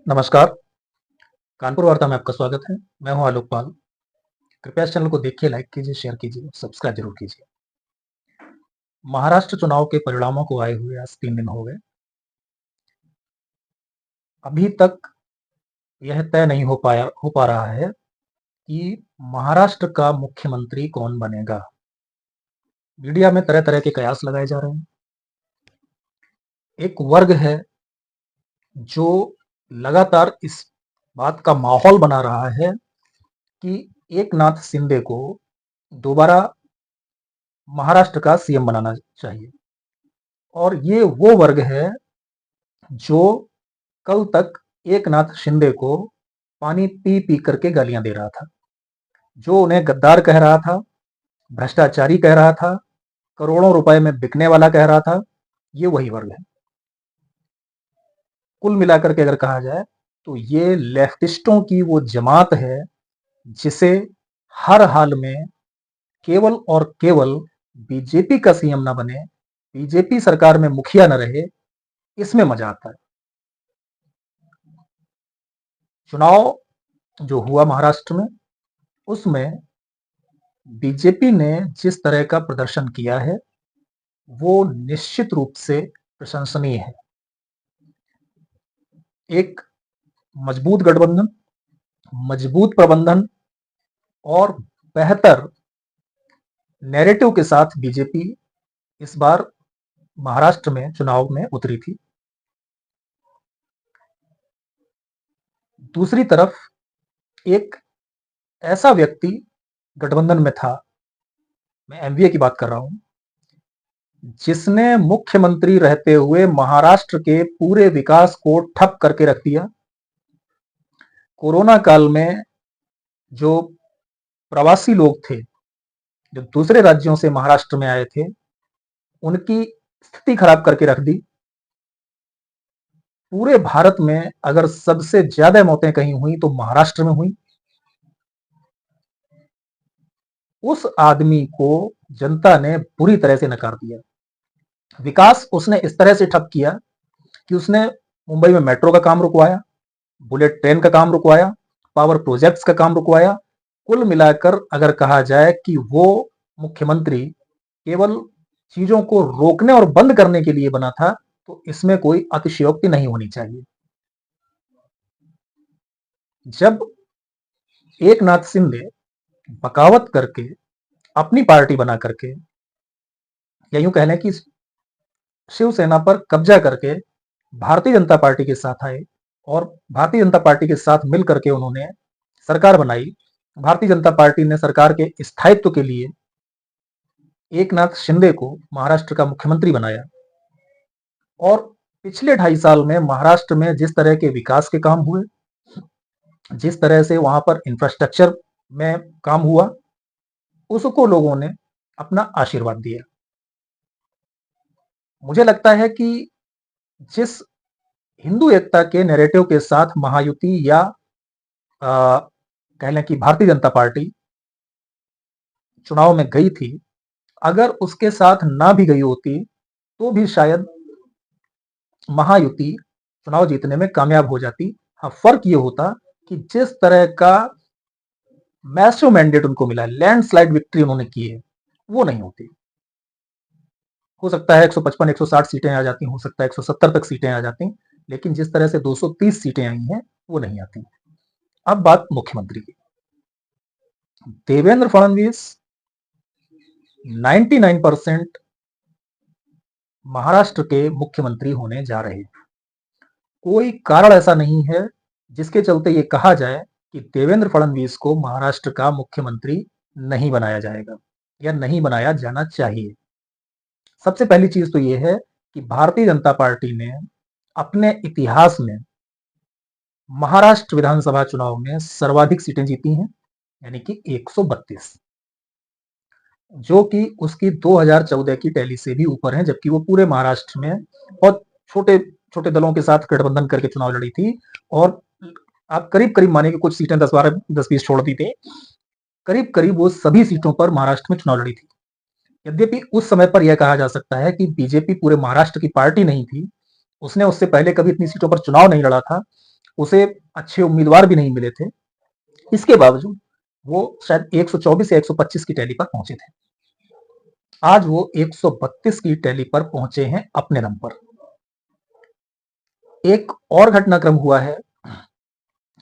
नमस्कार, कानपुर वार्ता में आपका स्वागत है। मैं हूं आलोक पाल। कृपया इस चैनल को देखिए, लाइक कीजिए, शेयर कीजिए, सब्सक्राइब जरूर कीजिए। महाराष्ट्र चुनाव के परिणामों को आए हुए आज 3 दिन हो गए। अभी तक यह तय नहीं हो पा रहा है कि महाराष्ट्र का मुख्यमंत्री कौन बनेगा। मीडिया में तरह तरह के कयास लगाए जा रहे हैं। एक वर्ग है जो लगातार इस बात का माहौल बना रहा है कि एकनाथ शिंदे को दोबारा महाराष्ट्र का सीएम बनाना चाहिए। और ये वो वर्ग है जो कल तक एकनाथ शिंदे को पानी पी पी करके गालियां दे रहा था, जो उन्हें गद्दार कह रहा था, भ्रष्टाचारी कह रहा था, करोड़ों रुपए में बिकने वाला कह रहा था। ये वही वर्ग है। कुल मिलाकर के अगर कहा जाए तो ये लेफ्टिस्टों की वो जमात है जिसे हर हाल में केवल और केवल बीजेपी का सीएम ना बने, बीजेपी सरकार में मुखिया न रहे, इसमें मजा आता है। चुनाव जो हुआ महाराष्ट्र में, उसमें बीजेपी ने जिस तरह का प्रदर्शन किया है वो निश्चित रूप से प्रशंसनीय है। एक मजबूत गठबंधन, मजबूत प्रबंधन और बेहतर नैरेटिव के साथ बीजेपी इस बार महाराष्ट्र में चुनाव में उतरी थी। दूसरी तरफ एक ऐसा व्यक्ति गठबंधन में था, मैं एमवीए की बात कर रहा हूं, जिसने मुख्यमंत्री रहते हुए महाराष्ट्र के पूरे विकास को ठप करके रख दिया। कोरोना काल में जो प्रवासी लोग थे, जो दूसरे राज्यों से महाराष्ट्र में आए थे, उनकी स्थिति खराब करके रख दी। पूरे भारत में अगर सबसे ज्यादा मौतें कहीं हुई तो महाराष्ट्र में हुई। उस आदमी को जनता ने बुरी तरह से नकार दिया। विकास उसने इस तरह से ठप किया कि उसने मुंबई में मेट्रो का काम रुकवाया, बुलेट ट्रेन का काम रुकवाया, पावर प्रोजेक्ट्स का काम रुकवाया। कुल मिलाकर अगर कहा जाए कि वो मुख्यमंत्री केवल चीजों को रोकने और बंद करने के लिए बना था, तो इसमें कोई अतिशयोक्ति नहीं होनी चाहिए। जब एकनाथ शिंदे बगावत करके अपनी पार्टी बना करके, या यूं कह लें कि शिवसेना पर कब्जा करके भारतीय जनता पार्टी के साथ आए और भारतीय जनता पार्टी के साथ मिल करके उन्होंने सरकार बनाई। भारतीय जनता पार्टी ने सरकार के स्थायित्व के लिए एकनाथ शिंदे को महाराष्ट्र का मुख्यमंत्री बनाया। और पिछले 2.5 साल में महाराष्ट्र में जिस तरह के विकास के काम हुए, जिस तरह से वहां पर इंफ्रास्ट्रक्चर में काम हुआ, उसको लोगों ने अपना आशीर्वाद दिया। मुझे लगता है कि जिस हिंदू एकता के नैरेटिव के साथ महायुति या कह लें कि भारतीय जनता पार्टी चुनाव में गई थी, अगर उसके साथ ना भी गई होती तो भी शायद महायुति चुनाव जीतने में कामयाब हो जाती। हाँ, फर्क ये होता कि जिस तरह का मैसिव मैंडेट उनको मिला, लैंडस्लाइड विक्ट्री उन्होंने की है, वो नहीं होती। हो सकता है 155 160 सीटें आ जाती, हो सकता है 170 तक सीटें आ जाती, लेकिन जिस तरह से 230 सीटें आई हैं वो नहीं आती। अब बात मुख्यमंत्री की। देवेंद्र फडणवीस 99% महाराष्ट्र के मुख्यमंत्री होने जा रहे हैं। कोई कारण ऐसा नहीं है जिसके चलते ये कहा जाए कि देवेंद्र फडणवीस को महाराष्ट्र का मुख्यमंत्री नहीं बनाया जाएगा या नहीं बनाया जाना चाहिए। सबसे पहली चीज तो यह है कि भारतीय जनता पार्टी ने अपने इतिहास में महाराष्ट्र विधानसभा चुनाव में सर्वाधिक सीटें जीती हैं, यानी कि 132, जो कि उसकी 2014 की टैली से भी ऊपर है, जबकि वो पूरे महाराष्ट्र में बहुत छोटे छोटे दलों के साथ गठबंधन करके चुनाव लड़ी थी। और आप करीब करीब माने कि कुछ सीटें 10-12 10-20 छोड़ दी थे, करीब करीब वो सभी सीटों पर महाराष्ट्र में चुनाव लड़ी थी। यद्यपि उस समय पर यह कहा जा सकता है कि बीजेपी पूरे महाराष्ट्र की पार्टी नहीं थी, उसने उससे पहले कभी इतनी सीटों पर चुनाव नहीं लड़ा था, उसे अच्छे उम्मीदवार भी नहीं मिले थे, इसके बावजूद वो शायद 124 या 125 की टैली पर पहुंचे थे। आज वो 132 की टैली पर पहुंचे हैं अपने दम पर। एक और घटनाक्रम हुआ है,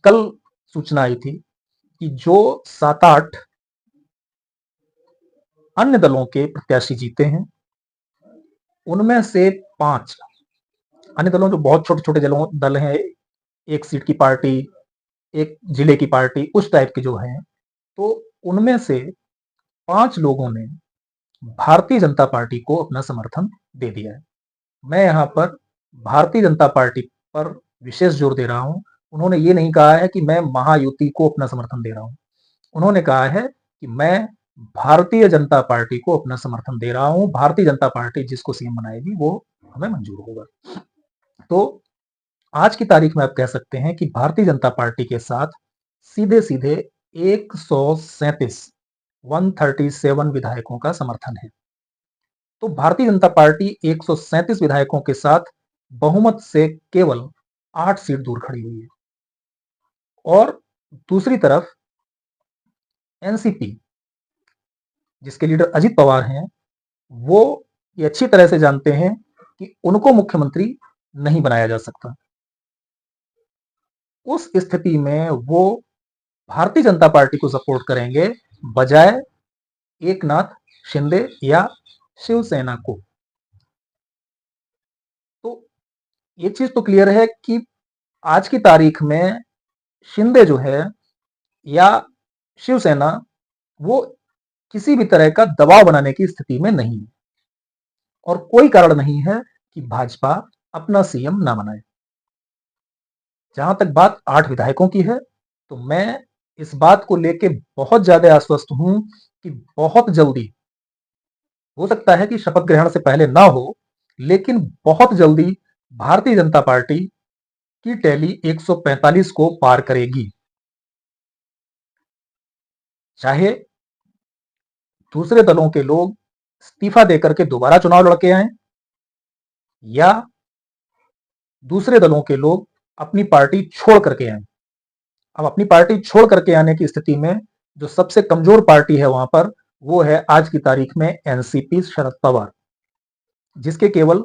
कल सूचना आई थी कि जो 7-8 अन्य दलों के प्रत्याशी जीते हैं, उनमें से 5 अन्य दलों, जो बहुत छोटे छोटे दल हैं, एक सीट की पार्टी, एक जिले की पार्टी, उस टाइप के जो हैं, तो उनमें से 5 लोगों ने भारतीय जनता पार्टी को अपना समर्थन दे दिया है। मैं यहाँ पर भारतीय जनता पार्टी पर विशेष जोर दे रहा हूं। उन्होंने ये नहीं कहा है कि मैं महायुति को अपना समर्थन दे रहा हूं, उन्होंने कहा है कि मैं भारतीय जनता पार्टी को अपना समर्थन दे रहा हूं, भारतीय जनता पार्टी जिसको सीएम बनाएगी वो हमें मंजूर होगा। तो आज की तारीख में आप कह सकते हैं कि भारतीय जनता पार्टी के साथ सीधे सीधे 137 विधायकों का समर्थन है। तो भारतीय जनता पार्टी 137 विधायकों के साथ बहुमत से केवल 8 सीट दूर खड़ी हुई है। और दूसरी तरफ एनसीपी, जिसके लीडर अजित पवार हैं, वो ये अच्छी तरह से जानते हैं कि उनको मुख्यमंत्री नहीं बनाया जा सकता। उस स्थिति में वो भारतीय जनता पार्टी को सपोर्ट करेंगे बजाय एकनाथ शिंदे या शिवसेना को। तो ये चीज तो क्लियर है कि आज की तारीख में शिंदे जो है या शिवसेना, वो किसी भी तरह का दबाव बनाने की स्थिति में नहीं है, और कोई कारण नहीं है कि भाजपा अपना सीएम ना बनाए। जहां तक बात 8 विधायकों की है, तो मैं इस बात को लेके बहुत ज्यादा आश्वस्त हूं कि बहुत जल्दी, हो सकता है कि शपथ ग्रहण से पहले ना हो, लेकिन बहुत जल्दी भारतीय जनता पार्टी की टैली 145 को पार करेगी। चाहे दूसरे दलों के लोग इस्तीफा देकर के दोबारा चुनाव लड़के आए, या दूसरे दलों के लोग अपनी पार्टी छोड़ करके आए। अब अपनी पार्टी छोड़ करके आने की स्थिति में जो सबसे कमजोर पार्टी है वहां पर, वो है आज की तारीख में एनसीपी शरद पवार, जिसके केवल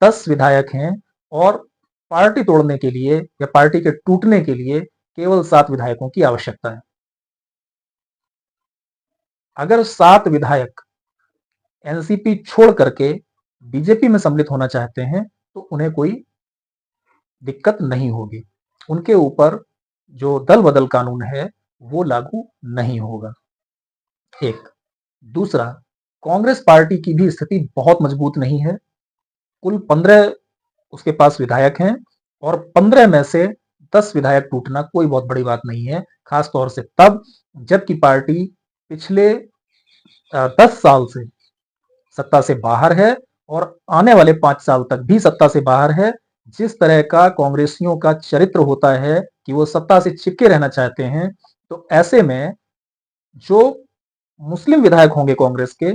10 विधायक हैं, और पार्टी तोड़ने के लिए या पार्टी के टूटने के लिए केवल 7 विधायकों की आवश्यकता है। अगर 7 विधायक एनसीपी छोड़ करके बीजेपी में सम्मिलित होना चाहते हैं, तो उन्हें कोई दिक्कत नहीं होगी, उनके ऊपर जो दल बदल कानून है वो लागू नहीं होगा। एक दूसरा, कांग्रेस पार्टी की भी स्थिति बहुत मजबूत नहीं है। कुल 15 उसके पास विधायक हैं, और 15 में से 10 विधायक टूटना कोई बहुत बड़ी बात नहीं है, खासतौर से तब जबकि पार्टी पिछले 10 साल से सत्ता से बाहर है, और आने वाले 5 साल तक भी सत्ता से बाहर है। जिस तरह का कांग्रेसियों का चरित्र होता है कि वो सत्ता से चिपके रहना चाहते हैं, तो ऐसे में जो मुस्लिम विधायक होंगे कांग्रेस के,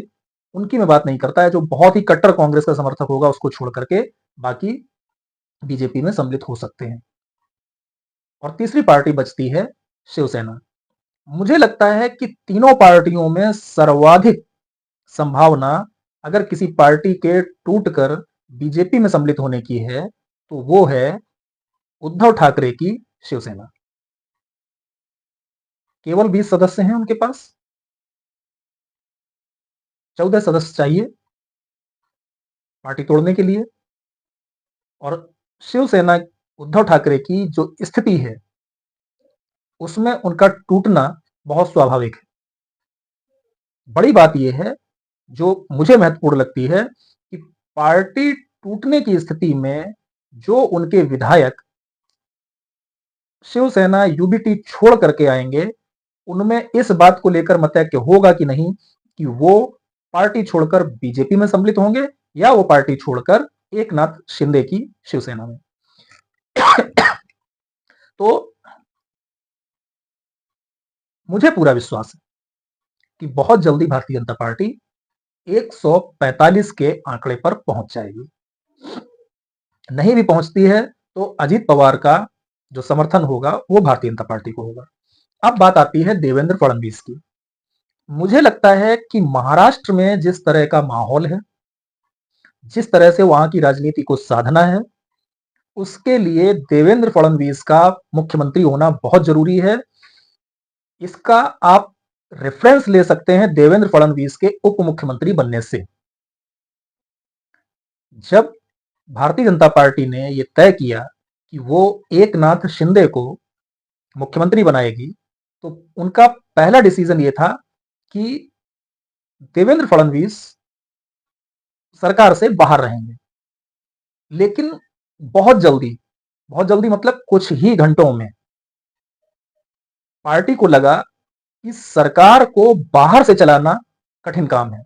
उनकी मैं बात नहीं करता है, जो बहुत ही कट्टर कांग्रेस का समर्थक होगा उसको छोड़ करके बाकी बीजेपी में सम्मिलित हो सकते हैं। और तीसरी पार्टी बचती है शिवसेना। मुझे लगता है कि तीनों पार्टियों में सर्वाधिक संभावना अगर किसी पार्टी के टूटकर बीजेपी में सम्मिलित होने की है, तो वो है उद्धव ठाकरे की शिवसेना। केवल 20 सदस्य हैं उनके पास, 14 सदस्य चाहिए पार्टी तोड़ने के लिए। और शिवसेना, उद्धव ठाकरे की जो स्थिति है, उसमें उनका टूटना बहुत स्वाभाविक है। बड़ी बात यह है, जो मुझे महत्वपूर्ण लगती है, कि पार्टी टूटने की स्थिति में जो उनके विधायक शिवसेना यूबीटी छोड़ करके आएंगे, उनमें इस बात को लेकर मतैक्य होगा कि नहीं कि वो पार्टी छोड़कर बीजेपी में सम्मिलित होंगे या वो पार्टी छोड़कर एकनाथ शिंदे की शिवसेना में। तो मुझे पूरा विश्वास है कि बहुत जल्दी भारतीय जनता पार्टी 145 के आंकड़े पर पहुंच जाएगी। नहीं भी पहुंचती है तो अजीत पवार का जो समर्थन होगा वो भारतीय जनता पार्टी को होगा। अब बात आती है देवेंद्र फडणवीस की। मुझे लगता है कि महाराष्ट्र में जिस तरह का माहौल है, जिस तरह से वहां की राजनीति को साधना है, उसके लिए देवेंद्र फडणवीस का मुख्यमंत्री होना बहुत जरूरी है। इसका आप रेफरेंस ले सकते हैं देवेंद्र फडणवीस के उप मुख्यमंत्री बनने से। जब भारतीय जनता पार्टी ने यह तय किया कि वो एकनाथ शिंदे को मुख्यमंत्री बनाएगी, तो उनका पहला डिसीजन ये था कि देवेंद्र फडणवीस सरकार से बाहर रहेंगे। लेकिन बहुत जल्दी मतलब कुछ ही घंटों में पार्टी को लगा कि सरकार को बाहर से चलाना कठिन काम है।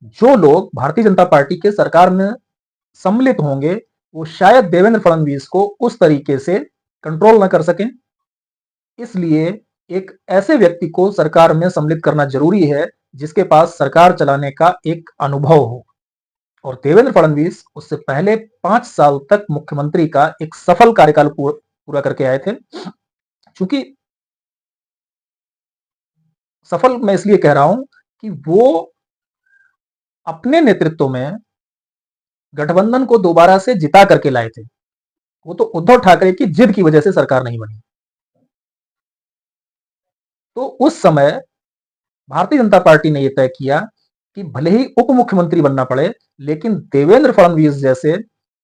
जो लोग भारतीय जनता पार्टी के सरकार में सम्मिलित होंगे, वो शायद देवेंद्र फडणवीस को उस तरीके से कंट्रोल न कर सकें। इसलिए एक ऐसे व्यक्ति को सरकार में सम्मिलित करना जरूरी है जिसके पास सरकार चलाने का एक अनुभव हो। और देवेंद्र फडणवीस उससे पहले 5 साल तक मुख्यमंत्री का एक सफल कार्यकाल पूरा करके आए थे। चूंकि सफल मैं इसलिए कह रहा हूं कि वो अपने नेतृत्व में गठबंधन को दोबारा से जिता करके लाए थे। वो तो उद्धव ठाकरे की जिद की वजह से सरकार नहीं बनी। तो उस समय भारतीय जनता पार्टी ने यह तय किया कि भले ही उप मुख्यमंत्री बनना पड़े, लेकिन देवेंद्र फडणवीस जैसे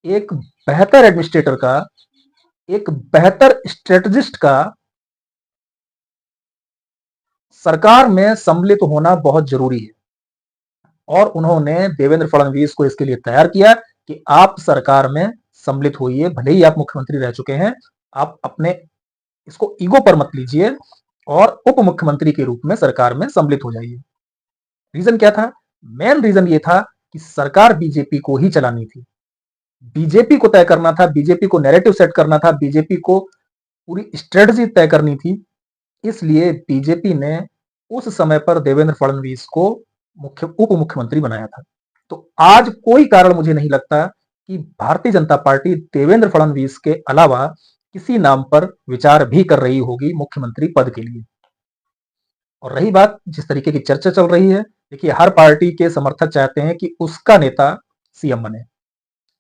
एक बेहतर एडमिनिस्ट्रेटर का, एक बेहतर स्ट्रेटजिस्ट का सरकार में सम्मिलित होना बहुत जरूरी है। और उन्होंने देवेंद्र फडणवीस को इसके लिए तैयार किया कि आप सरकार में सम्मिलित होइए, भले ही आप मुख्यमंत्री रह चुके हैं, आप अपने इसको ईगो पर मत लीजिए और उप मुख्यमंत्री के रूप में सरकार में सम्मिलित हो जाइए। रीजन क्या था? मेन रीजन ये था कि सरकार बीजेपी को ही चलानी थी, बीजेपी को तय करना था, बीजेपी को नैरेटिव सेट करना था, बीजेपी को पूरी स्ट्रेटजी तय करनी थी। इसलिए बीजेपी ने उस समय पर देवेंद्र फडणवीस को उप मुख्यमंत्री बनाया था। तो आज कोई कारण मुझे नहीं लगता कि भारतीय जनता पार्टी देवेंद्र फडणवीस के अलावा किसी नाम पर विचार भी कर रही होगी मुख्यमंत्री पद के लिए। और रही बात जिस तरीके की चर्चा चल रही है, देखिए हर पार्टी के समर्थक चाहते हैं कि उसका नेता सीएम बने।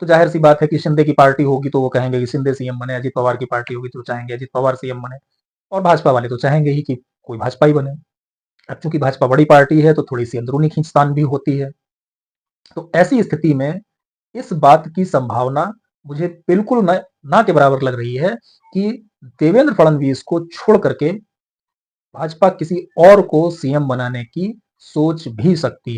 तो जाहिर सी बात है कि शिंदे की पार्टी होगी तो वो कहेंगे कि शिंदे सीएम बने, अजित पवार की पार्टी होगी तो चाहेंगे अजित पवार सीएम बने, और भाजपा वाले तो चाहेंगे ही कि कोई भाजपा ही बने। अब चूंकि भाजपा बड़ी पार्टी है तो थोड़ी सी अंदरूनी खींचतान भी होती है। तो ऐसी स्थिति में इस बात की संभावना मुझे बिल्कुल ना के बराबर लग रही है कि देवेंद्र फडणवीस को छोड़ करके भाजपा किसी और को सीएम बनाने की सोच भी सकती है।